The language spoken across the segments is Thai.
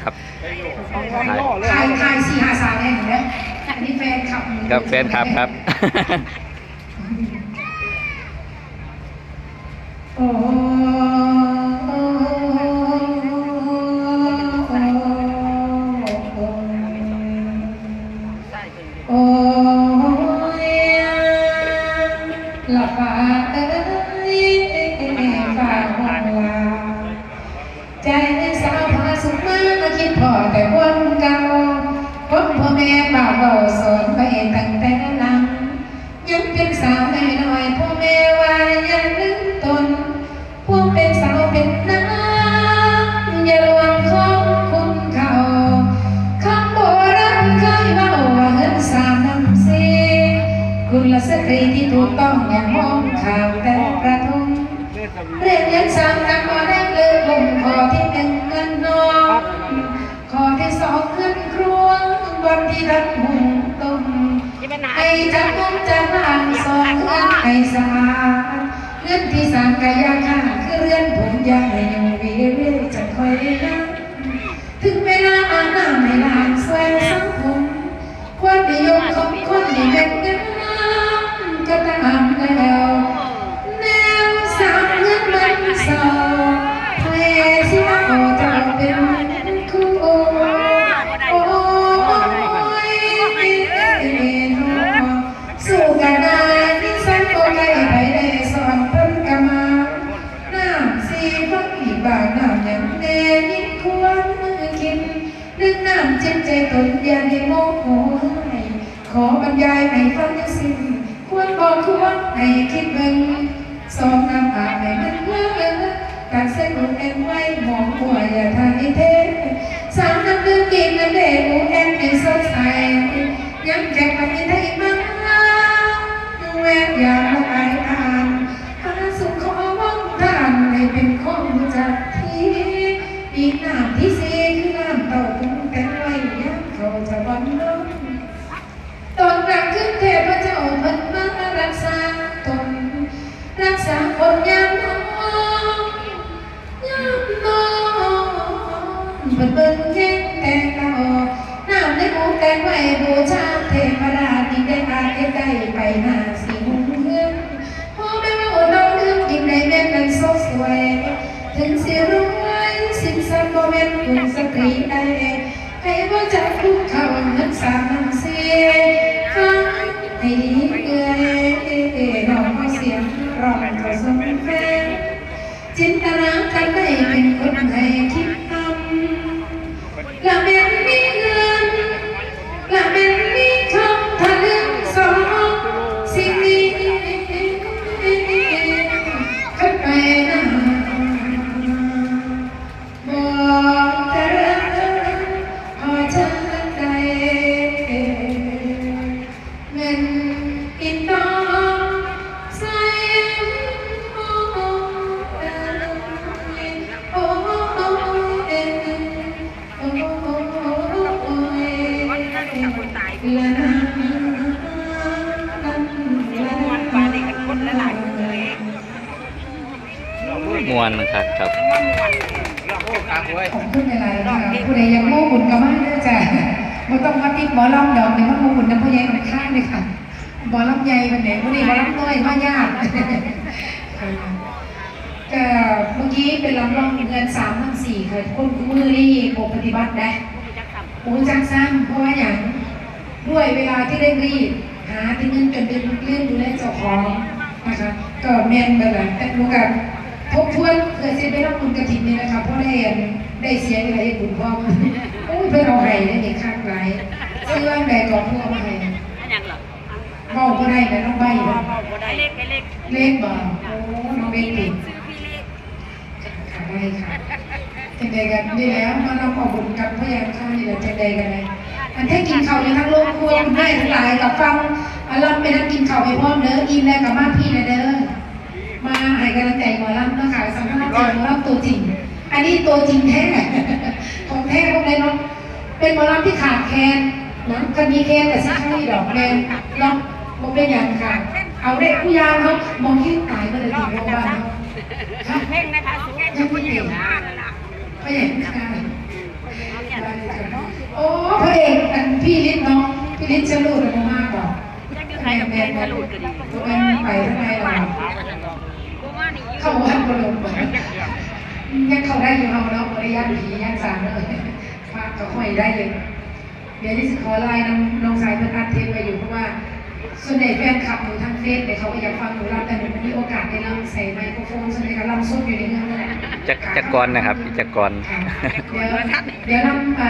ครับถ่าย4-5 สาวได้หนูเนี่ยอันนี้แฟนคลับกับแฟนคลับครับโอ้โอ้หลับฟ้าฟ้าห้องลาใจสาวพาสุขมาคิดพอแต่วันเก่าคนพ่อแม่บ่าวเบาสอนไปตั้งแต่นั้นยังเป็นสาวน้อยพ่อแม่ว่าอย่าลืมตนพวกเป็นสาวเป็นน้ำอย่าลวงของคุณเขาคำโบราณเคยเล่าว่าเงิน3 น้ำสีกุลสตรีที่ถูกต้องอย่ามองข่าวแต่ประทุมเรียนยัน3 นำมาได้เลยลงข้อที่ 1เงินนองข้อที่ 2เงินครัววันที่ทัดหุงต้มไอ้จังมุมจังอ่าง2เงินไอ้สาเงินที่3กายาค่าคือเรือนผมยาให้อยู่วีเรื่อยจะคอยนั่งถึงเวลาอาบน้ำให้หลานสวยสังผมความนิยมของคนที่เป็นเงินก็ตามแล้วแนว3เงินมันสองเพลที่เอาจะเป็นคู่โอ้ยสู้กันได้ที่สันโอไก่ไปได้สอนเพิ่นกะมาน้ำสีฟังอีบางน้ำยังแน่ยิ่งควรกินนึ่งน้ำเจ็บใจตนอย่าได้โมโหให้ขอบรรยายให้ฟังยังสิ้นควรบอกควรให้คิดเบิ่ง2 น้ำอาบให้มันเมื่อการใส่หมูแอนไว้มองหัวอย่าทานให้เท3 น้ำดื่มกินน้ำเด็กหมูแอนให้สดใสยังแก่กับมีได้บ้างแวะอยากละอายอ่านหาสุขขอว่างทานให้เป็นของจากที่อีกน้ำที่4คือน้ำเต่าคุ้งแต่ไว้ยังเขาจะวันน้องตอนกลางคืนเทพเจ้าเพิ่นมารักษาตนรักษาคนยามน้องยามน้องเพิ่นเบิ่งแย่งแต่เราน้ำในหมูแต่ไว้บูชาเทพราที่ได้อาจได้ไปหาสิหุ่นเฮือนพ่อแม่ว่าน้องลืมกินในแม่นั้นสดสวยถึงสิรวยสินทรัพย์บ่แม่นคุณสตรีใดให้ว่าจะคุกเขาเงิน3 น้ำสีฟังให้ดีน้องเสียงร้องเขาสมแฟนจินตนาการได้เป็นคนให้คิดทำละแม่นมีเงินละแม่นมีคำถ้าลืม2 สิ่งนี้ขึ้นไปนะบอกแต่เรื่องพอเธอได้เงินอินทองใส่โอ้โอ้มวนครับครับของพูดอะไรค่ะผู้ใดยังโม่บุญก็มากเลยจ้ะไม่ต้องมาติดหมอลำดอกเนี่ยมันโม่บุญน้ำพะแยงข้างเลยค่ะหมอลำใหญ่กันเนี่ยผู้ใดหมอลำน้อยมายากก็เมื่อกี้เป็นลำร้องเงิน3 น้ำ4ค่ะคนมือนี่ปฏิบัติได้โอ้จังซ้ำเพราะว่าอย่างด้วยเวลาที่เร่งรีบหาที่เงินจนเป็นเรื่องดูแลเจ้าของนะคะก็แม่นไปเลยแต่รู้กันทบทวนเพื่อจะไปรับบุญกฐินนี่นะคะเพราะได้เสียอะไรบุญพ่อโอ้ยเพื่อนเอาไห้ได้เด็กข้างไรซื้อว่างแบกกองพวกมาให้เบาก็ได้แต่น้องใบเล็กบ่โอ้น้องเล็กติดค่ะได้ค่ะจะได้กันได้แล้วมาเราขอบุญกับพยานข้านี่แหละจะได้กันเลยอันที่กินข้าวในทั้งโลกควรได้ทั้งหลายกับฟังเราไปนั่งกินข้าวไปพร้อมเด้ออิ่มแล้วกับมาพี่นะเด้อมาให้กำลังใจหมอลำนะคะสำหรับหมอลำตัวจริงอันนี้ตัวจริงแท้ของแท้พวกนี้เนาะเป็นหมอลำที่ขาดแคลนนะคดีแคลนแต่สิให้ดอกแมนเนาะมันเป็นอย่างค่ะเอาเด็กผู้ยามเขามองคิดตายก็เลยถึงโรงพยาบาลเพ่งนะคะยังไม่เห็นไม่เห็นค่ะ พี่ลิ้นจะรูดอะไรมากกว่า ใครกับใครทะลุกันดี เป็นไปทำไมล่ะเข้าวัดก็ลงไปยังเข้าได้อยู่เอาเนาะบริยานผีย่านสามเลยฝากเขาค่อยได้เลยเดี๋ยวที่จะขอไลน์น้องสายเพื่อนอัดเทปไปอยู่เพราะว่าส่วนใหญ่แฟนคลับหนูทางเฟซเนี่ยเขาก็อยากฟังหนูรำแต่หนูไม่มีโอกาสได้รำใส่ไมโครโฟนส่วนใหญ่ก็รำซุ่มอยู่ในเงื่อนนั่นแหละ จักรนะครับจักร เดี๋ยวรำ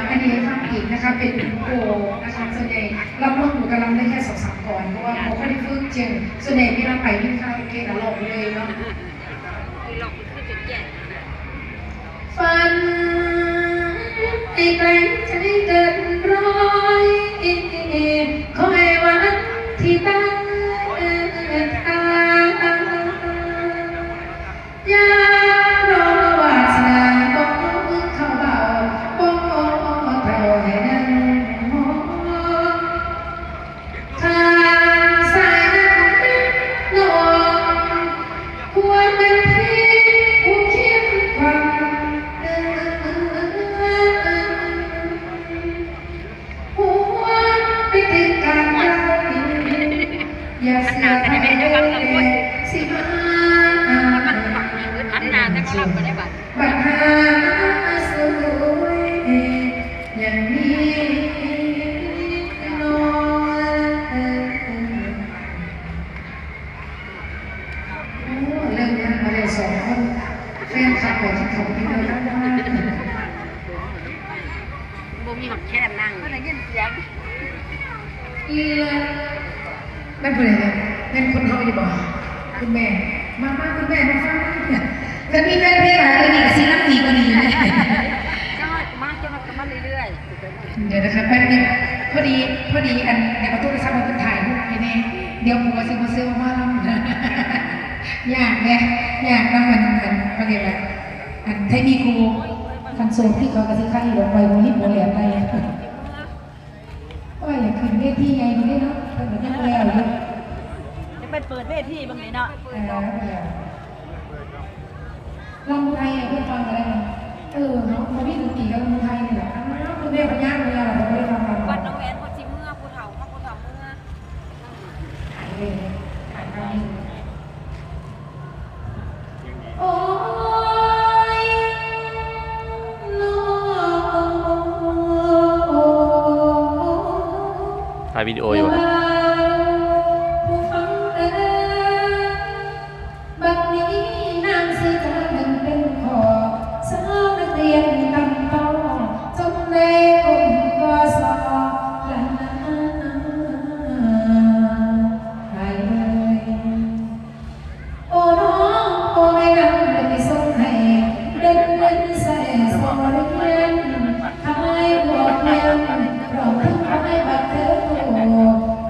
อันนี้ฟังอีกนะคะเป็นโกนะคะส่วนใหญ่รำนกหนูก็รำได้แค่2-3ก่อนเพราะว่าเขาไม่ได้ฝึกจริงส่วนใหญ่พี่รำไปวิ่งคาราโอเกะแล้วหลอกเลยเนาะฝันให้ไกลใจเดินร้อยคอยวันที่ตั้งทางยารอวาสนาบอกเข้าเบาบอกเท่าให้นั่งมองทางสายน้ำนองควรเป็นพี่ผู้เขียนความ หัวไปถึงการไกลอย่าเสียใจสิมาบัดหาสวยอย่างนี้นอนโอ้เริ่มงานมาเลย2 คนแฟนคลับบอกที่เขาไม่เลยทั้งบ้าน บ่มีหอดแค่นั่งก็ได้ยินเสียง แม่พูดอะไรเนี่ยแม่คนเขาอยู่บ่คุณแม่มาคุณแม่มาฟังจะมีแฟนเพลงอะไรอีกซีรีส์ดีกว่านี้ไหม ก็มากจนมันเรื่อย เดี๋ยวนะคะแป๊บนึงพอดีอันในประตูได้ทราบว่าคุณถ่ายรูปไปเนี่ยเดี๋ยวผมก็ซื้อมาทำอยากเนี่ยอยากนำมันเขาเรียกอะไรอันไทยมีครูคันโซนที่เขากระซิบข้างอยู่ลงไปโมลิโมเหลียไปว่าอยากขึ้นเวทีไงดูได้เนาะเป็นเหมือนยังแล้วอยู่ จะไปเปิดเวทีบางนี้เนาะ ลำไทยเพื่อฟังอะไรเนี่ยเนาะมาพี่ดนตรีกับลำไทยนี่แหละคุณแม่ปัญญาเลยเราไม่ได้ฟัง วัดน้องแหวนพอชิเมื่อผู้เฒ่ามาผู้เฒ่าเมื่อ โอ้ยโล ถ่ายวิดีโออยู่ ผู้ฟังบัดนี้นางสีตาหนึ่งเป็นขอสาวนักเรียนตำต้อจงในกลุ่มกศละหายเลยโอ้น้องโอ้ไม่นำเลยไปส่งให้เดินใส่สอเรียนทำไมบอกเรียนรอเพิ่งทำให้บัดเธอโต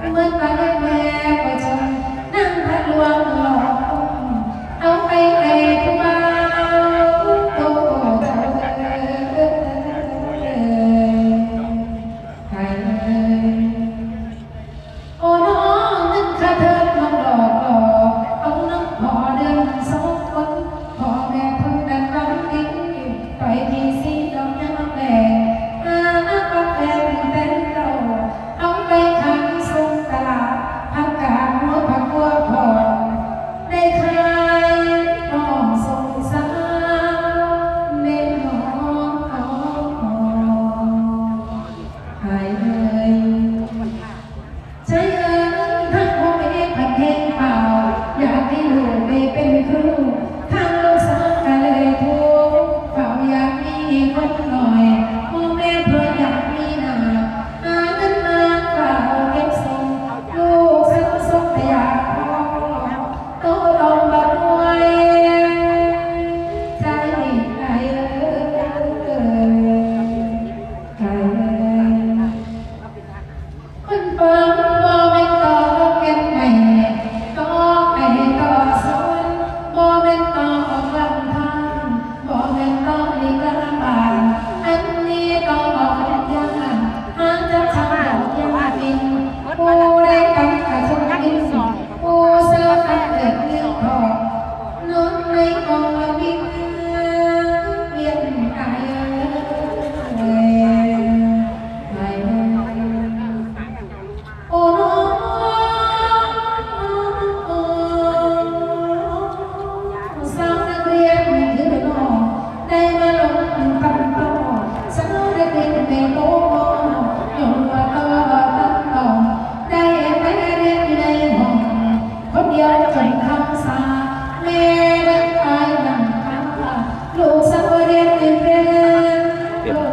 เรียนเรียนเรียน เดี๋ยว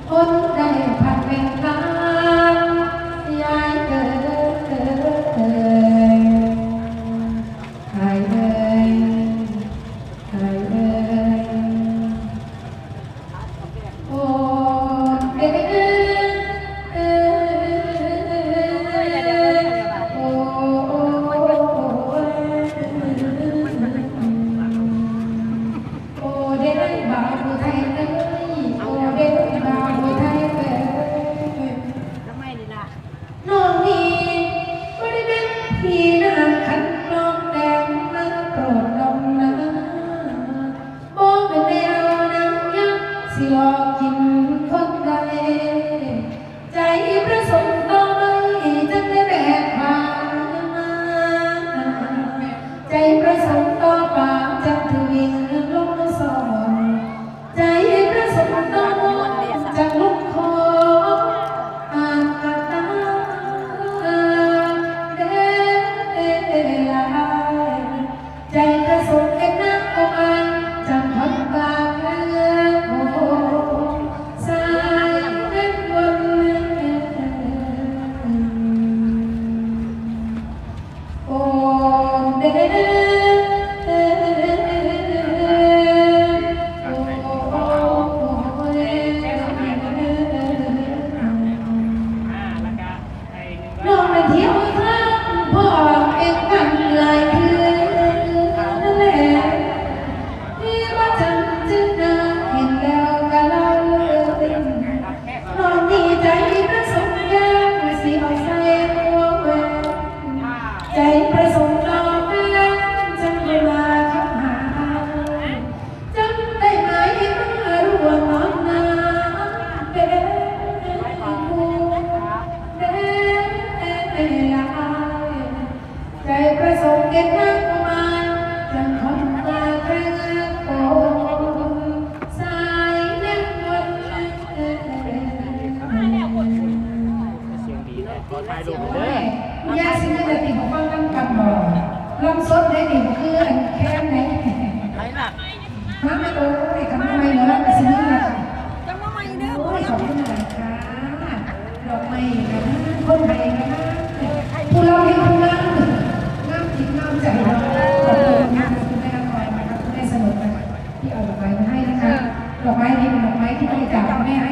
คนได้ผัดเป็นทางยายหายหายโอ้โอ้โอ้เด็กบ่าวผู้ไทยเลยโอ้เด็กบ่าวผู้ไทยเลย ทำไมนี่ล่ะ น้องนี่บ่ได้เป็นพี่นางขันน้องแดงมาโปรดดมนาบ่เป็นแนวนางยักษ์สิหลอกกินคนใดใจประสงค์ต่อไม่จังได้แบกพามาใจประสงค์ต่อปากจังถือวิ่งลงสองใจประสงค์ต่อจังลุกคออ่านกะตาเดลาใจประสงค์กันนักอกอายจังพัดปากเลือโอ้สายเล่นวนโอ้เดน้องไปเที่ยวทางพ่อเอ็งกันหลายคืนนั่นแหละที่ว่าจันจึงนาเห็นแล้วก็เล่าเลยน้องดีใจประสงค์แก้วสิเอาใส่หัวแหวนใจประสงค์ดอกแม่จังได้มาคำหาจังได้ไหมเมื่อร่วงน้ำน้ำเด้ผู้เด้ลาใจประสงค์เก็บนักมาจังคนตาแค่โอ้สายเล่นวนยาสิมันจะติดของฟังกันกันบ่ลำสดได้ดิคืออันแค่ไหน ไหนล่ะ มาไม่โอ้ยทำไมเหรอสินี่ล่ะ จังว่าไม่เด้อ โอ้ยขอบคุณหลายค่ะดอกไม้นะคนไทยนะผู้เราเห็นผู้นั้นน้ำจิตน้ำใจขอบคุณนะคุณแม่คอยนะครับคุณแม่สนุกนะคะที่เอาดอกไม้มาให้นะคะดอกไม้นี้เป็นดอกไม้ที่บริจาคแม่ให้